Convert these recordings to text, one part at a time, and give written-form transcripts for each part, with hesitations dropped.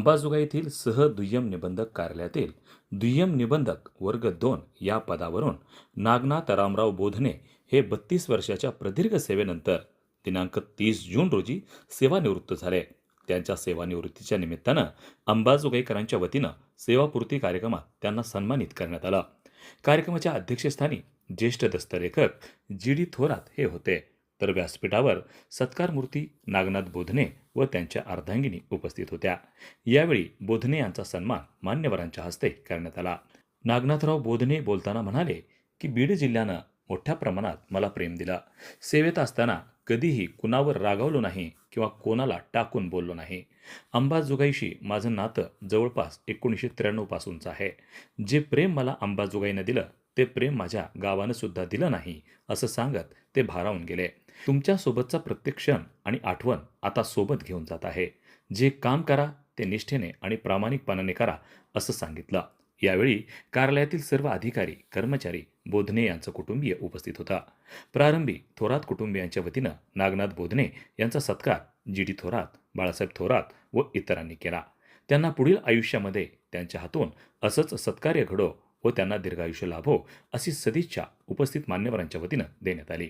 अंबाजोगाई येथील सह दुय्यम निबंधक कार्यालयातील दुय्यम निबंधक वर्ग 2 या पदावरून नागनाथ रामराव बोधने हे 32 वर्षाच्या प्रदीर्घ सेवेनंतर दिनांक 30 जून रोजी सेवानिवृत्त झाले. त्यांच्या सेवानिवृत्तीच्या निमित्तानं अंबाजोगाईकरांच्या वतीनं सेवापूर्ती कार्यक्रमात त्यांना सन्मानित करण्यात आलं. कार्यक्रमाच्या अध्यक्षस्थानी ज्येष्ठ दस्तलेखक जी.डी. थोरात हे होते, तर व्यासपीठावर सत्कारमूर्ती नागनाथ बोधने व त्यांच्या अर्धांगिनी उपस्थित होत्या. यावेळी बोधने यांचा सन्मान मान्यवरांच्या हस्ते करण्यात आला. नागनाथराव बोधने बोलताना म्हणाले की बीड जिल्ह्यानं मोठ्या प्रमाणात मला प्रेम दिलं. सेवेत असताना कधीही कुणावर रागावलो नाही किंवा कोणाला टाकून बोललो नाही. अंबाजोगाईशी माझं नातं जवळपास 1993 पासूनचं आहे. जे प्रेम मला अंबाजोगाईनं दिलं ते प्रेम माझ्या गावानं सुद्धा दिलं नाही असं सांगत ते भारावून गेले. तुमच्यासोबतचा प्रत्येक क्षण आणि आठवण आता सोबत घेऊन जात आहे. जे काम करा ते निष्ठेने आणि प्रामाणिकपणाने करा असं सांगितलं. यावेळी कार्यालयातील सर्व अधिकारी कर्मचारी बोधने यांचं कुटुंबीय उपस्थित होता. प्रारंभी थोरात कुटुंबियांच्या वतीनं नागनाथ बोधने यांचा सत्कार जी.डी. थोरात, बाळासाहेब थोरात व इतरांनी केला. त्यांना पुढील आयुष्यामध्ये त्यांच्या हातून असंच सत्कार्य घडो व त्यांना दीर्घायुष्य लाभो अशी सदिच्छा उपस्थित मान्यवरांच्या वतीनं देण्यात आली.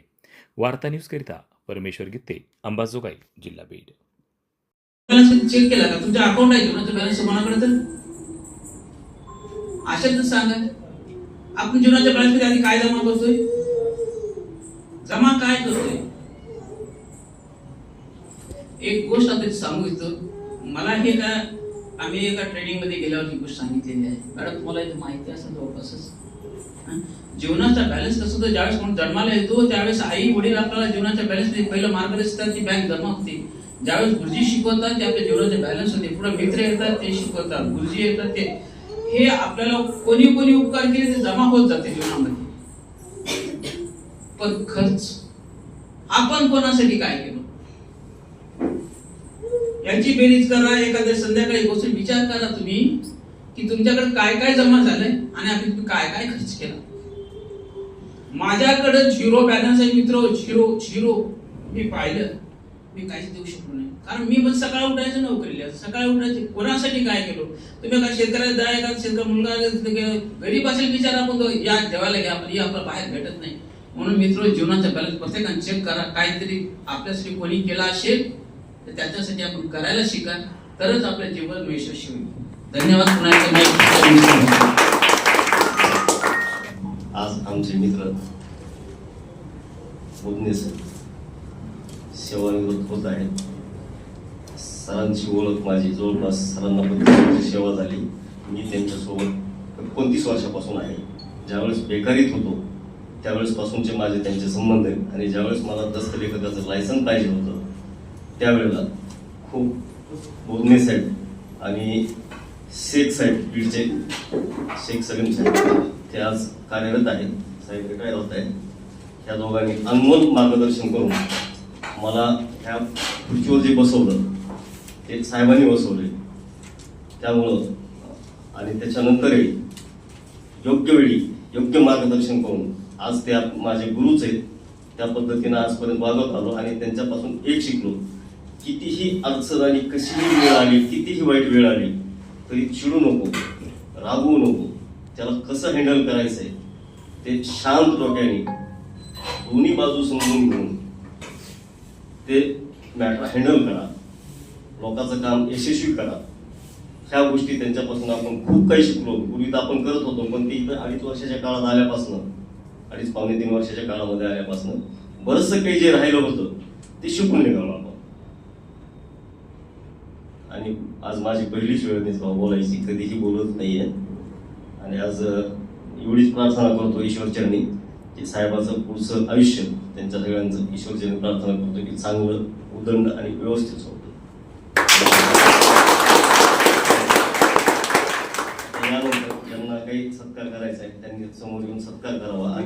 वार्ता न्यूजकरिता परमेश्वर गित्ते, अंबाजोगाई, जिल्हा बीड. चेक केला का तुमचा अकाउंट आहे जीवनाचा बॅलन्स कोणाकडे? तर अशात सांगा आपण जीवनाच्या बॅलन्स मध्ये आधी काय जमा करतोय, जमा काय करतोय. एक गोष्ट आता सांगू इच्छितो. मला हे का आम्ही एका ट्रेनिंग मध्ये गेल्यावर ही गोष्ट सांगितलेली आहे. मॅडम तुम्हाला इथे माहिती असेल जवळपासच जीवनाचा बॅलन्स कसं होतं. ज्यावेळेस म्हणून जन्माला येतो त्यावेळेस आई वडील आपल्याला जीवनाच्या बॅलन्स मध्ये पहिलं मार्गदर्शन ती बँक जमा होते. ज्यावेळेस गुरुजी शिकवतात ते आपल्या जीवनाचे बॅलन्स होते. पुढे मित्र येतात ते शिकवतात, गुरुजी येतात ते हे आपल्याला कोणी कोणी उपकार केले ते जमा होत जाते जीवनामध्ये. पण खर्च आपण कोणासाठी काय केलं याची बेरीज करा. एखाद्या संध्याकाळी बसून विचार करा तुम्ही की तुमच्याकडे काय काय जमा झालंय आणि आपण तुम्ही काय काय खर्च केला. माझ्याकडे 0 बॅलन्स आहे मित्र, 0 मी पाहिलं. मी काहीच देऊ शकलो नाही कारण मी पण सकाळी उठायचं नोकरीला. सकाळी उठायचे कोणासाठी काय केलो. तुम्ही काय शेतकऱ्याला जा, एखादा शेतकरी मुलगा गरीब असेल बिचारा आपण तो या जेवायला घ्या आपण आपल्याला बाहेर भेटत नाही. म्हणून मित्र जीवनाचा बॅलन्स प्रत्येकाने चेक करा. काहीतरी आपल्यासाठी कोणी केला असेल तर त्याच्यासाठी आपण करायला शिका, तरच आपलं जीवन यशस्वी होईल. धन्यवाद. पुन्हा आज आमचे मित्र बोधने सर सेवानिवृत्त होत आहेत. सरांची ओळख माझी जवळपास सरांना 25 सेवा झाली. मी त्यांच्यासोबत 29 वर्षापासून आहे. ज्यावेळेस बेकारीत होतो त्यावेळेस पासूनचे माझे त्यांचे संबंध आहेत. आणि ज्यावेळेस मला दस्तलेखकाचं लायसन पाहिजे होतं त्यावेळेला खूप बोधने साहेब आणि शेख साहेब बीडचे शेख सलीम साहेब ते आज कार्यरत आहेत, साहेब रिटायर होत आहेत. ह्या दोघांनी अनमोल मार्गदर्शन करून मला ह्या खुर्चीवर जे बसवलं ते साहेबांनी बसवले. त्यामुळं आणि त्याच्यानंतरही योग्य वेळी योग्य मार्गदर्शन करून आज ते माझे गुरुच आहेत. त्या पद्धतीनं आजपर्यंत वागत आलो आणि त्यांच्यापासून एक शिकलो. कितीही अडचण आली, कशीही वेळ आली, कितीही वाईट वेळ आली तरी चिडू नको, रागवू नको. त्याला कसं हँडल करायचंय ते शांत डोक्याने दोन्ही बाजू समजून घेऊन ते मॅटर हँडल करा. लोकांचं काम यशस्वी करा. ह्या गोष्टी त्यांच्यापासून आपण खूप काही शिकलो. पूर्वी तर आपण करत होतो पण ते इथं 2.5 वर्षाच्या काळात आल्यापासून 2.5-3 वर्षाच्या काळामध्ये आल्यापासून बरंचसं काही जे राहिलं होतं ते शिकून निघालो आपण. आणि आज माझी पहिलीच वेळ नाही बोलायची, कधीही बोलत नाहीये. आणि आज एवढीच प्रार्थना करतो ईश्वरचरणी की साहेबाचं पुढचं आयुष्य त्यांच्या सगळ्यांचं ईश्वरचरणी प्रार्थना करतो की चांगलं उदंड आणि व्यवस्थित होतं. यानंतर ज्यांना काही सत्कार करायचा आहे त्यांनी समोर येऊन सत्कार करावा.